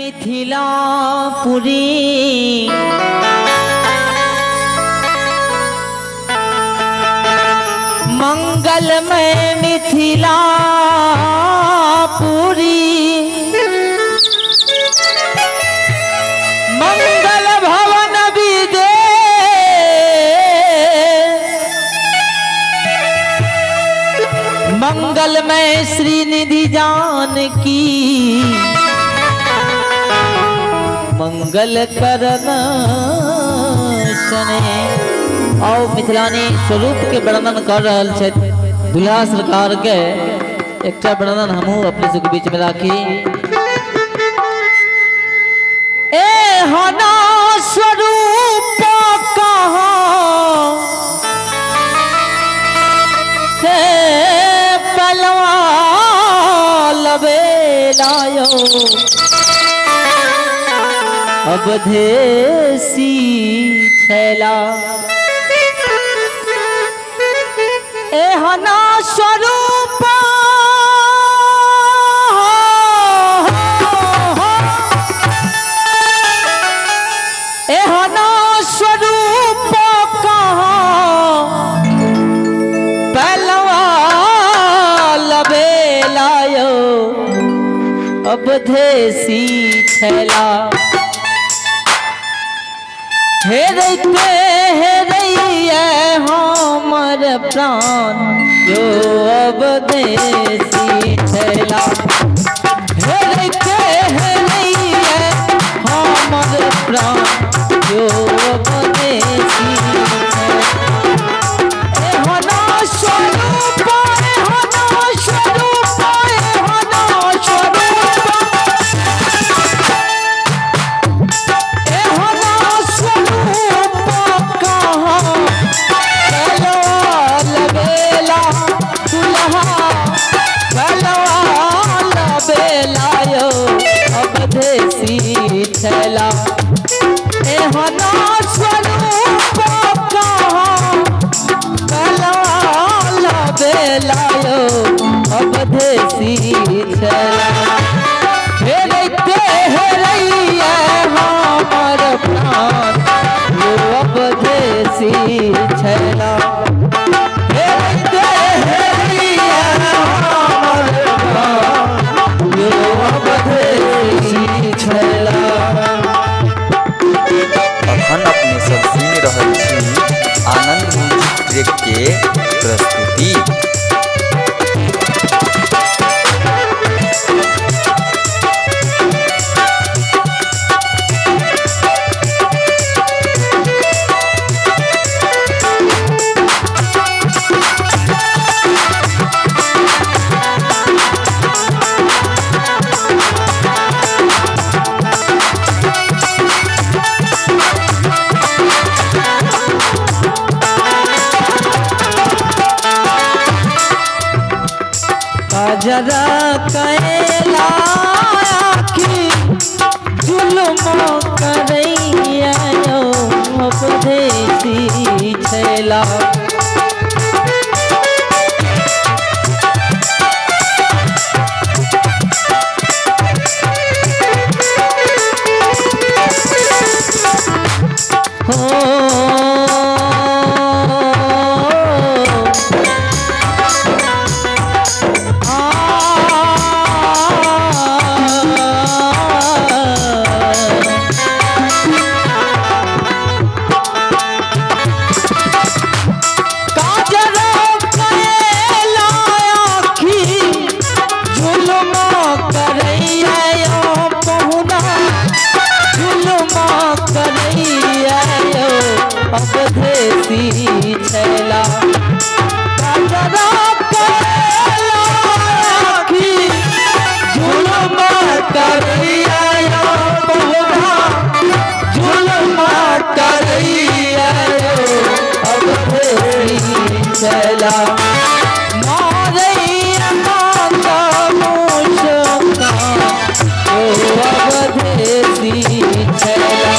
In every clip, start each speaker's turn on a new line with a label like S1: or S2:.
S1: मिथिलापुरी मंगलमय मिथिलापुरी मंगल भवन विदे मंगलमय श्रीनिधि जानकी मंगल करन शने आओ मिथिलानी स्वरूप के वर्णन कर रहल छे दुल्हा सरकार के एकटा वर्णन हमहू अपने सबके बीच में राखी। ए हना स्वरूप कहाँ से पलवा लबे लायो अवधेसी छैला एहना स्वरूप एहना स्वरूप कहाँ पहलवा लबे लायो अवधेसी छैला हे रैया हमर प्राण यो अवधेसी छैला हे रैया हमर प्राण यो अवधेसी एहना स्वरूप एहना स्वरूप एहना स्वरूप एहना स्वरूप कहाँ पहलवा लबेला दुल्हा पहलवा लबेलायो अवधेसी छैला एहना स्वरूप कहाँ पहलवा लबेलायो अवधेसी छैला हे रैया हमर प्राण यो अवधेसी छैला हे रैया हमर प्राण यो अवधेसी छैला।
S2: अखन अपने सब सुन रहल छी आनंद म्यूजिक ट्रैक के प्रस्तुति।
S1: जरा कैला की जुल्म करैया अवधेसी छैला अवधेसी छैला जरा कैला की जुल्म करैया बहुना जुल्म करैया अवधेसी छैला मारैया माता मुझका ओ अवधेसी छैला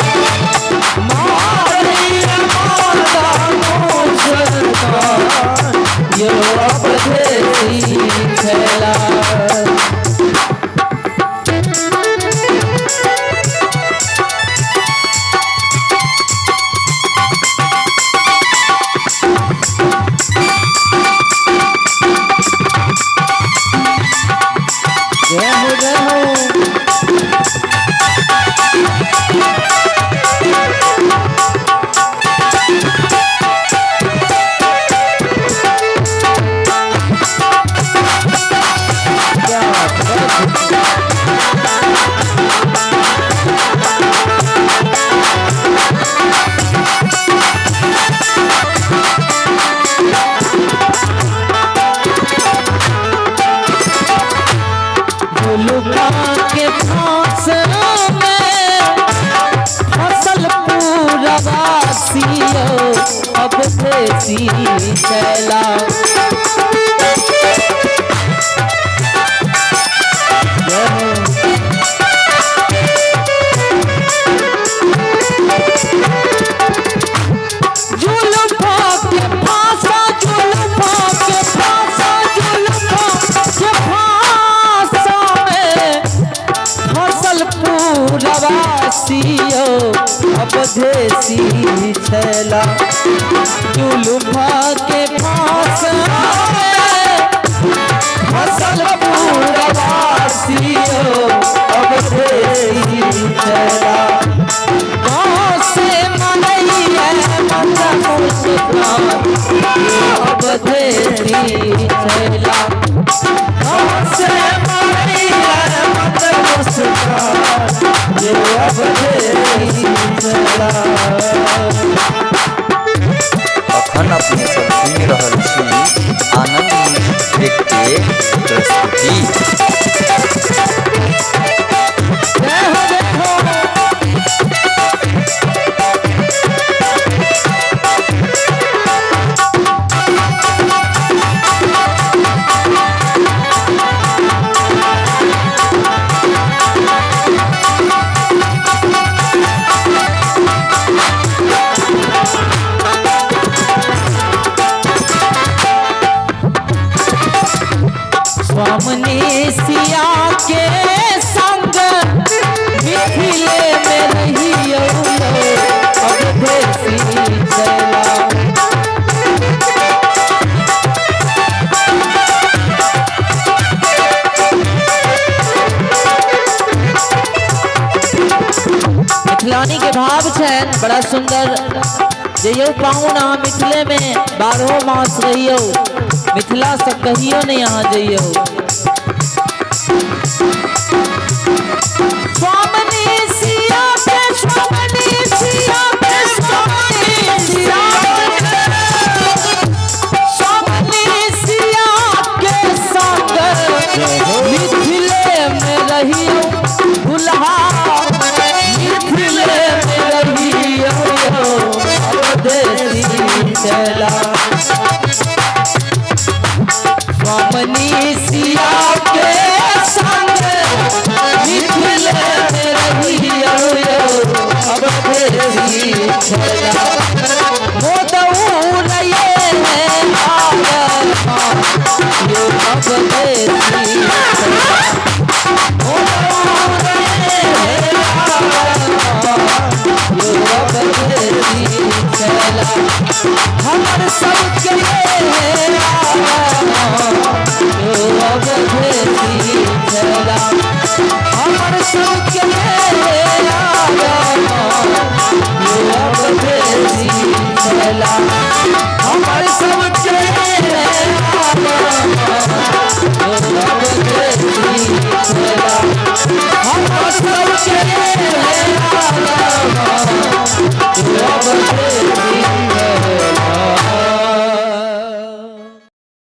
S1: यो अवधेसी छैला। अवधेसी छैला। अवधेसी छैला जुल्फा के फांस फसल पूरवासियो अवधेसी छैला। गाँव से मनैया मत मुस्कान अवधेसी छैला। गाँव से मनैया मत मुस्कान
S2: अखन अपने सब सुनि रहल छी आनंद म्यूजिक के प्रस्तुति।
S1: स्वामिनी सिया के संग मिथिले में रहियो अवधेसी छैला। मिथिलानी के भाव छन बड़ा सुंदर। जइयो पाहुन अहाँ मिथिले में 12 मास रहियो, मिथिला से कहियो नहीं यहाँ जइयो। स्वामिनी सिया के स्वामिनी सिया के स्वामिनी सिया स्वामिनी सिया के संग मिथिले में रहियो दुल्हा मिथिले में रहियो अवधेसी छैला। स्वामिनी सिया के संग मिथिले में रहियो अवधेसी छैला। मोदऊर ये आगन यो अवधेसी छैला। मोदऊर ये आगन यो अवधेसी छैला। हमर सबके अवधेसी छैला। हमर सबके अवधेसी छैला।